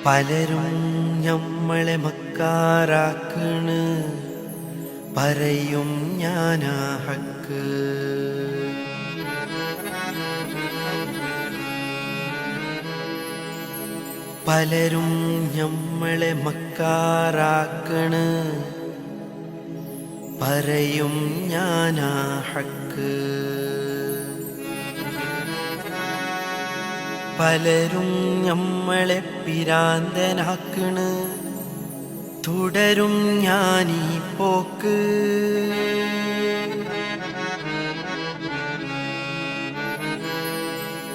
പലരും ഞമ്മളെ മക്കാറാക്കണ്, പറയും ഞാനാ ഹക്ക്. പലരും ഞമ്മളെ മക്കാറാക്കണ്, പറയും ഞാനാ ഹക്ക്. പലരും ഞമ്മളെ പിരാന്തനാക്കണ്, തുടരും ഞാനീ പോക്ക്.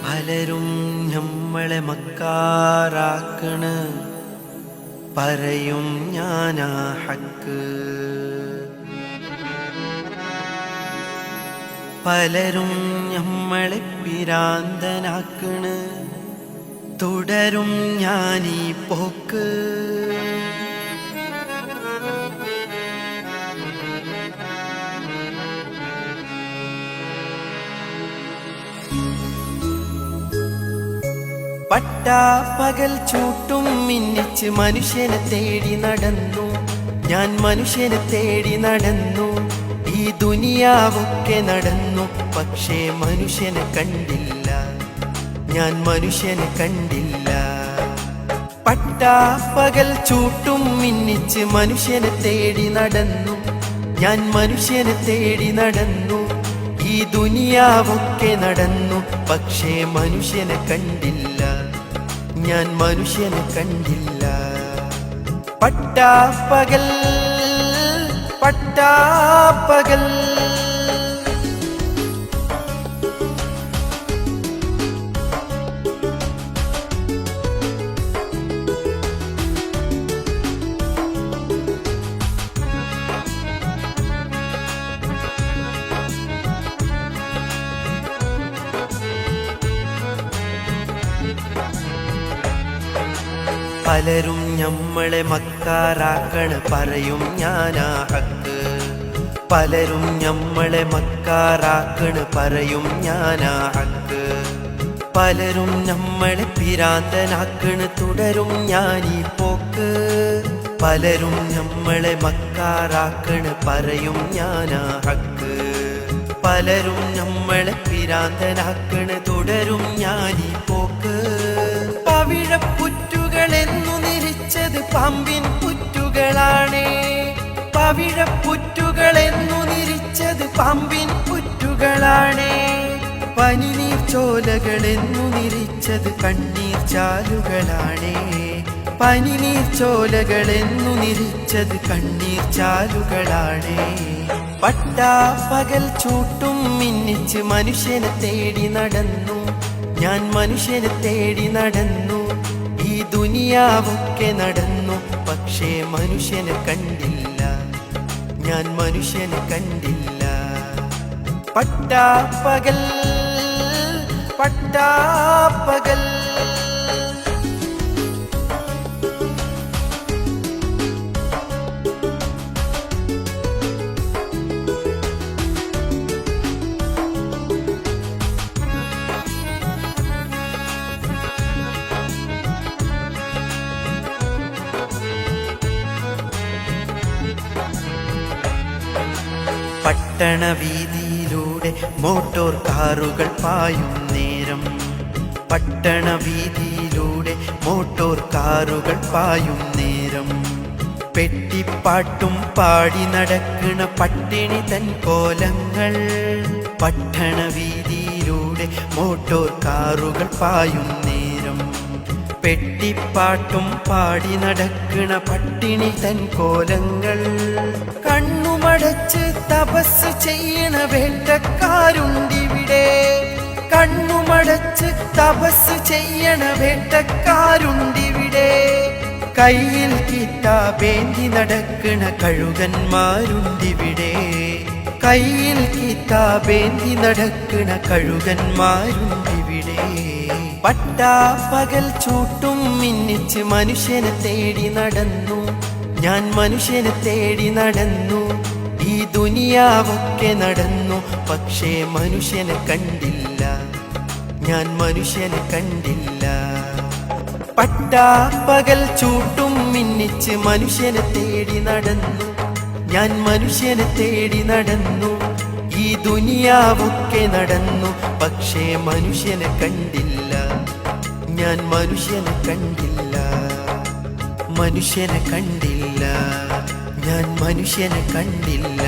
പലരും ഞമ്മളെ മക്കാറാക്കണ്, പറയും ഞാനാ ഹക്ക്. പലരും ഞമ്മളെ പിരാന്തനാക്കണ്, തുടരും ഞാനീ പോക്ക്. പട്ടാപ്പകൽ ചൂട്ടും മിന്നിച്ച് മനുഷ്യനെ തേടി നടന്നു ഞാൻ, മനുഷ്യനെ തേടി നടന്നു. ഈ ദുനിയാവൊക്കെ നടന്നു, പക്ഷേ മനുഷ്യനെ കണ്ടില്ല, ഞാൻ മനുഷ്യനെ കണ്ടില്ല. പട്ടാപ്പകൽ ചൂട്ടും മിന്നിച്ച് മനുഷ്യനെ തേടി നടന്നു ഞാൻ, മനുഷ്യനെ തേടി നടന്നു. ഈ ദുനിയാവൊക്കെ നടന്നു, പക്ഷേ മനുഷ്യനെ കണ്ടില്ല, ഞാൻ മനുഷ്യനെ കണ്ടില്ല. പട്ടാപ്പകൽ പട്ടാപ്പകൽ പലരും ഞമ്മളെ മക്കാറാക്കണ്, പറയും ഞാനാ ഹക്ക്. പലരും ഞമ്മളെ മക്കാറാക്കണ്, പറയും ഞാനാ ഹക്ക്. പലരും ഞമ്മളെ പിരാന്തനാക്കണ്, തുടരും ഞാനീ പോക്ക്. പലരും ഞമ്മളെ മക്കാറാക്കണ്, പറയും ഞാനാ ഹക്ക്. പലരും ഞമ്മളെ പിരാന്തനാക്കണ്, തുടരും ഞാനീ പോക്ക്. പവിഴപ്പുറ്റുകളെന്നു നിരിച്ചത് പാമ്പിൻ പുറ്റുകളാണേ, പവിഴപ്പുറ്റുകളെന്നു നിരിച്ചത് പാമ്പിൻ പുറ്റുകളാണേ. പനിനീർ ചോലകളെന്നു നിരിച്ചത് കണ്ണീർ ചാലുകളാണേ, പനിനീർ ചോലകളെന്നു നിരിച്ചത് കണ്ണീർ ചാലുകളാണേ. പട്ടാപ്പകൽ ചൂട്ടും മിന്നിച്ച് മനുഷ്യനെ തേടി നടന്നു ഞാൻ, മനുഷ്യനെ തേടി നടന്നു. ഈ ദുനിയാവൊക്കെ നടന്നു, പക്ഷേ മനുഷ്യനെ കണ്ടില്ല, ഞാൻ മനുഷ്യനെ കണ്ടില്ല. പട്ടാപ്പകൽ പട്ടാപ്പകൽ പട്ടണവീതിയിലൂടെ മോട്ടോർ കാറുകൾ പായും നേരം, പട്ടണവീതിയിലൂടെ മോട്ടോർ കാറുകൾ പായും നേരം. പെട്ടിപ്പാട്ടും പാടി നടക്കണ പട്ടിണി തൻ കോലങ്ങൾ, പട്ടണവീതിയിലൂടെ മോട്ടോർ കാറുകൾ പായും നേരം. പെട്ടിപ്പാട്ടും പാടി നടക്കണ പട്ടിണി തൻ കോലങ്ങൾ. കണ്ണുമടച്ച് തപസ് ചെയ്യണ വേട്ടക്കാരുണ്ടിവിടെ, കണ്ണുമടച്ച് തപസ് ചെയ്യണ വേട്ടക്കാരുണ്ടിവിടെ. കയ്യിൽ കിതാബേന്തി നടക്കണ കഴുകന്മാരുണ്ടിവിടെ, കയ്യിൽ കിതാബേന്തി നടക്കണ കഴുകന്മാരുണ്ടിവിടെ. പട്ടാപ്പകൽ ചൂട്ടും മിന്നിച്ച് മനുഷ്യനെ തേടി നടന്നു ഞാൻ, മനുഷ്യനെ തേടി നടന്നു. ഈ ദുനിയാവൊക്കെ നടന്നു, പക്ഷേ മനുഷ്യനെ കണ്ടില്ല, ഞാൻ മനുഷ്യനെ കണ്ടില്ല. പട്ടാപ്പകൽ ചൂട്ടും മിന്നിച്ച് മനുഷ്യനെ തേടി നടന്നു ഞാൻ, മനുഷ്യനെ തേടി നടന്നു. ഈ ദുനിയാവൊക്കെ നടന്നു, പക്ഷേ മനുഷ്യനെ കണ്ടില്ല. ഞാൻ മനുഷ്യനെ കണ്ടില്ല, മനുഷ്യനെ കണ്ടില്ല, ഞാൻ മനുഷ്യനെ കണ്ടില്ല.